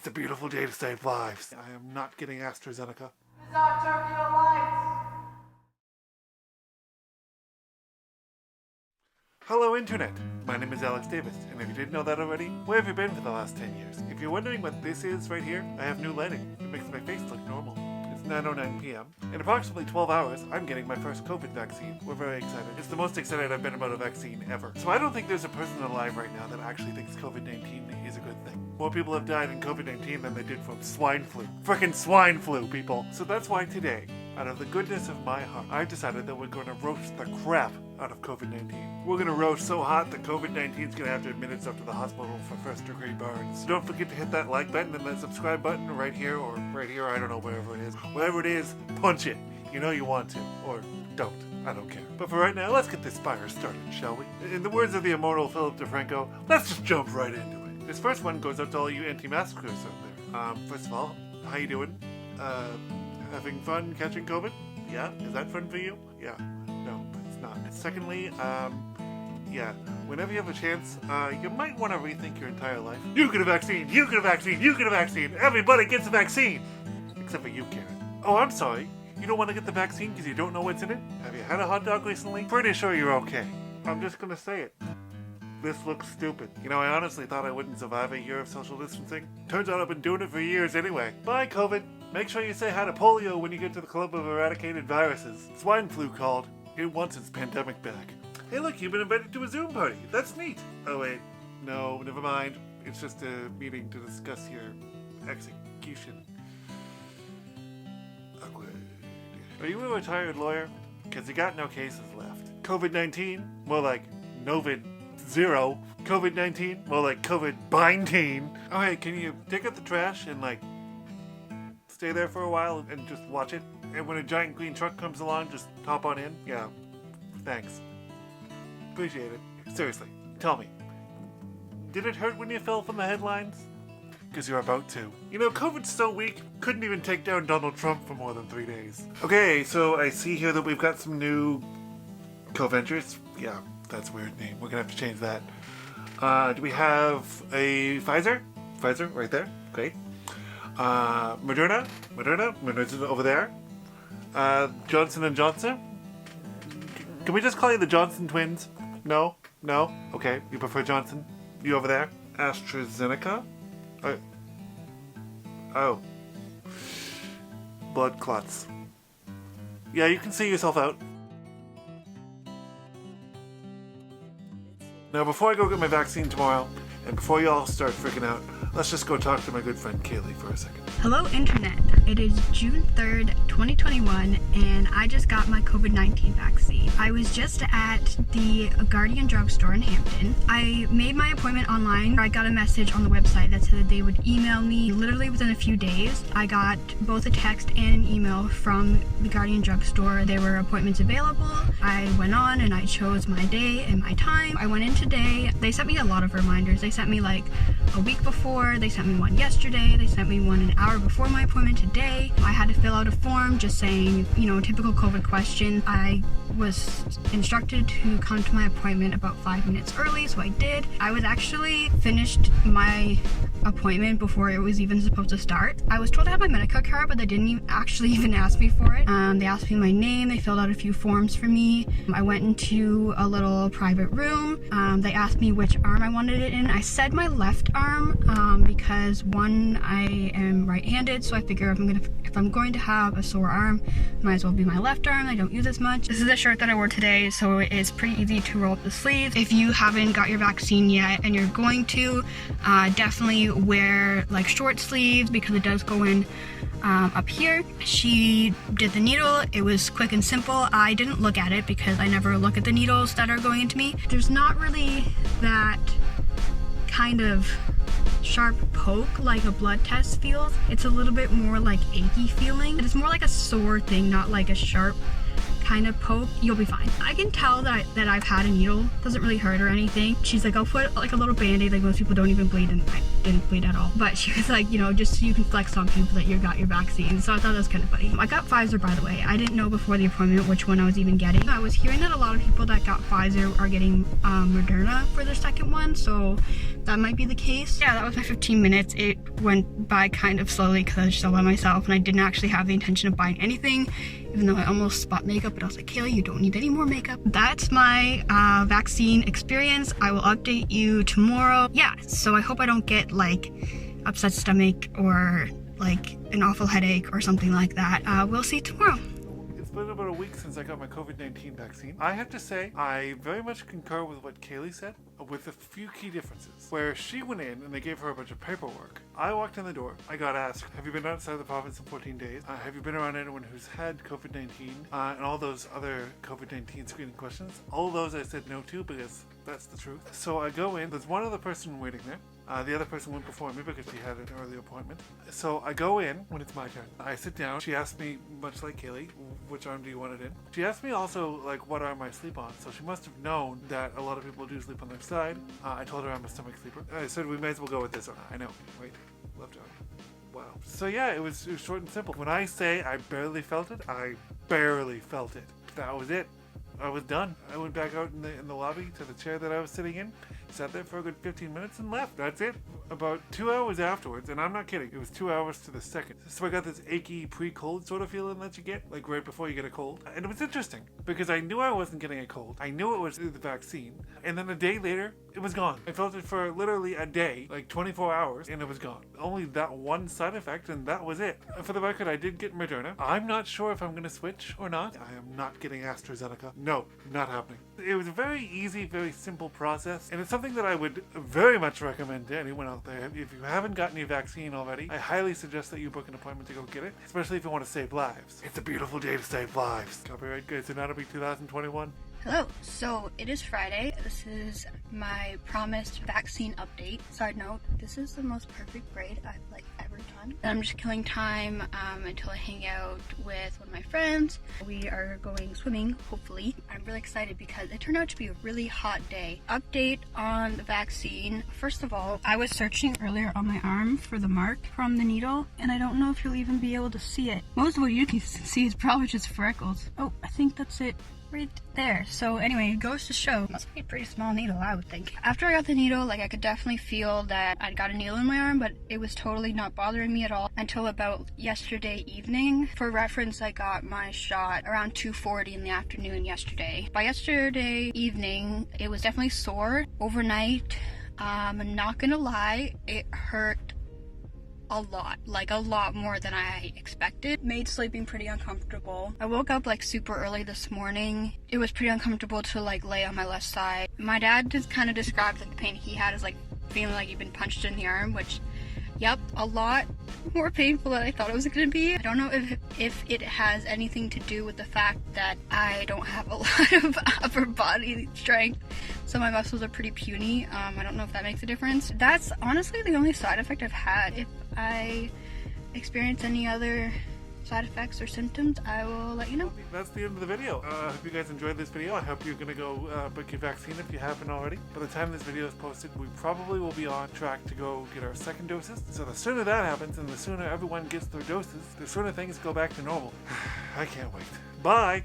It's a beautiful day to save lives. I am not getting AstraZeneca. It's our turbulent lights. Hello Internet, my name is Alex Davis, and if you didn't know that already, where have you been for the last 10 years? If you're wondering what this is right here, I have new lighting. It makes my face look normal. It's 9:09 p.m. In approximately 12 hours, I'm getting my first COVID vaccine. We're very excited. It's the most excited I've been about a vaccine ever. So I don't think there's a person alive right now that actually thinks COVID-19 is a good thing. More people have died in COVID-19 than they did from swine flu. Frickin' swine flu, people! So that's why today, out of the goodness of my heart, I've decided that we're going to roast the crap out of COVID-19. We're going to roast so hot that COVID-19 is going to have to admit itself to the hospital for first-degree burns. So don't forget to hit that like button and that subscribe button right here, or right here, I don't know, wherever it is. Wherever it is, punch it. You know you want to. Or don't. I don't care. But for right now, let's get this fire started, shall we? In the words of the immortal Philip DeFranco, let's just jump right into it. This first one goes out to all you anti-maskers out there. First of all, how you doing? Having fun catching COVID? Yeah? Is that fun for you? Yeah. No, it's not. Secondly, yeah, whenever you have a chance, you might want to rethink your entire life. You get a vaccine! You get a vaccine! You get a vaccine! Everybody gets a vaccine! Except for you, Karen. Oh, I'm sorry. You don't want to get the vaccine because you don't know what's in it? Have you had a hot dog recently? Pretty sure you're okay. I'm just gonna say it. This looks stupid. You know, I honestly thought I wouldn't survive a year of social distancing. Turns out I've been doing it for years anyway. Bye, COVID. Make sure you say hi to polio when you get to the club of eradicated viruses. Swine flu called. It wants its pandemic back. Hey look, you've been invited to a Zoom party. That's neat. Oh wait, no, never mind. It's just a meeting to discuss your execution. Awkward. Are you a retired lawyer? Because you got no cases left. COVID-19? More like Novid-0. COVID-19? More like COVID-19. Oh hey, can you take out the trash and like stay there for a while and just watch it? And when a giant green truck comes along, just hop on in? Yeah. Thanks. Appreciate it. Seriously, tell me. Did it hurt when you fell from the headlines? Because you're about to. You know, COVID's so weak, couldn't even take down Donald Trump for more than 3 days. Okay, so I see here that we've got some new co-ventures. Yeah, that's a weird name. We're gonna have to change that. Do we have a Pfizer? Pfizer, right there. Great. Moderna's over there. Johnson & Johnson? Can we just call you the Johnson twins? No? No? Okay, you prefer Johnson? You over there? AstraZeneca? Oh. Blood clots. Yeah, you can see yourself out. Now, before I go get my vaccine tomorrow, and before you all start freaking out, let's just go talk to my good friend Kailey for a second. Hello Internet. It is June 3rd, 2021, and I just got my COVID-19 vaccine. I was just at the Guardian drugstore in Hampton. I made my appointment online. I got a message on the website that said that they would email me literally within a few days. I got both a text and an email from the Guardian drugstore. There were appointments available. I went on and I chose my day and my time. I went in today. They sent me a lot of reminders. They sent me like a week before. They sent me one yesterday. They sent me one an hour before my appointment today. I had to fill out a form just saying, you know, typical COVID question. I was instructed to come to my appointment about 5 minutes early, so I did. I was actually finished my appointment before it was even supposed to start. I was told to have my Medica card, but they didn't actually even ask me for it. They asked me my name. They filled out a few forms for me. I went into a little private room. They asked me which arm I wanted it in. I said my left arm because one, I am right-handed, so I figure if I'm going to have a sore arm, it might as well be my left arm. I don't use as much. This is the shirt that I wore today, so it's pretty easy to roll up the sleeves. If you haven't got your vaccine yet and you're going to, definitely wear like short sleeves because it does go in up here. She did the needle. It was quick and simple. I didn't look at it because I never look at the needles that are going into me. There's not really that kind of sharp poke like a blood test feels. It's a little bit more like achy feeling. It's more like a sore thing, not like a sharp kind of poke. You'll be fine. I can tell that I've had a needle. Doesn't really hurt or anything. She's like, I'll put like a little band-aid, like most people don't even bleed, and didn't bleed at all. But she was like, you know, just so you can flex on people that you got your vaccine. So I thought that was kind of funny. I got Pfizer, by the way. I didn't know before the appointment which one I was even getting. I was hearing that a lot of people that got Pfizer are getting Moderna for their second one, so that might be the case. Yeah, that was my 15 minutes. It went by kind of slowly because I was just all by myself and I didn't actually have the intention of buying anything, even though I almost bought makeup, but I was like, Kailey, you don't need any more makeup. That's my vaccine experience. I will update you tomorrow. Yeah, so I hope I don't get like upset stomach or like an awful headache or something like that. We'll see tomorrow. It's been about a week since I got my COVID-19 vaccine. I have to say, I very much concur with what Kailey said, with a few key differences. Where she went in and they gave her a bunch of paperwork. I walked in the door. I got asked, have you been outside the province in 14 days? Have you been around anyone who's had COVID-19? And all those other COVID-19 screening questions. All of those I said no to because that's the truth. So I go in. There's one other person waiting there. The other person went before me because she had an early appointment. So I go in when it's my turn. I sit down. She asked me, much like Kailey, which arm do you want it in? She asked me also, like, what arm I sleep on. So she must have known that a lot of people do sleep on their side. I told her I'm a stomach sleeper. I said we may as well go with this arm. I know. Wait. Left arm. Wow. So yeah, it was short and simple. When I say I barely felt it, I barely felt it. That was it. I was done. I went back out in the lobby to the chair that I was sitting in, sat there for a good 15 minutes and left. That's it. About 2 hours afterwards, and I'm not kidding, it was 2 hours to the second. So I got this achy pre-cold sort of feeling that you get, like right before you get a cold. And it was interesting, because I knew I wasn't getting a cold. I knew it was the vaccine. And then a day later, it was gone. I felt it for literally a day, like 24 hours, and it was gone. Only that one side effect, and that was it. For the record, I did get Moderna. I'm not sure if I'm going to switch or not. I am not getting AstraZeneca. No, not happening. It was a very easy, very simple process, and it's something that I would very much recommend to anyone out there. If you haven't gotten your vaccine already, I highly suggest that you book an appointment to go get it, especially if you want to save lives. It's a beautiful day to save lives. Copyright Good Anatomy 2021. Hello, so it is Friday. This is my promised vaccine update. Side note, this is the most perfect braid I've ever done. I'm just killing time until I hang out with one of my friends. We are going swimming, hopefully. I'm really excited because it turned out to be a really hot day. Update on the vaccine. First of all, I was searching earlier on my arm for the mark from the needle, and I don't know if you'll even be able to see it. Most of what you can see is probably just freckles. Oh, I think that's it. Right there. So anyway, it goes to show, must be a pretty small needle, I would think. After I got the needle, I could definitely feel that I'd got a needle in my arm, but it was totally not bothering me at all until about yesterday evening. For reference, I got my shot around 2:40 in the afternoon yesterday. By yesterday evening, it was definitely sore. Overnight, I'm not gonna lie, it hurt a lot more than I expected. Made sleeping pretty uncomfortable. I woke up super early this morning. It was pretty uncomfortable to lay on my left side. My dad just kind of described the pain he had as feeling like you've been punched in the arm, which, yep, a lot more painful than I thought it was going to be. I don't know if it has anything to do with the fact that I don't have a lot of upper body strength, so my muscles are pretty puny. I don't know if that makes a difference. That's honestly the only side effect I've had. If I experience any other side effects or symptoms, I will let you know. That's the end of the video. I hope you guys enjoyed this video. I hope you're gonna go book your vaccine if you haven't already. By the time this video is posted, we probably will be on track to go get our second doses. So the sooner that happens and the sooner everyone gets their doses, the sooner things go back to normal. I can't wait. Bye!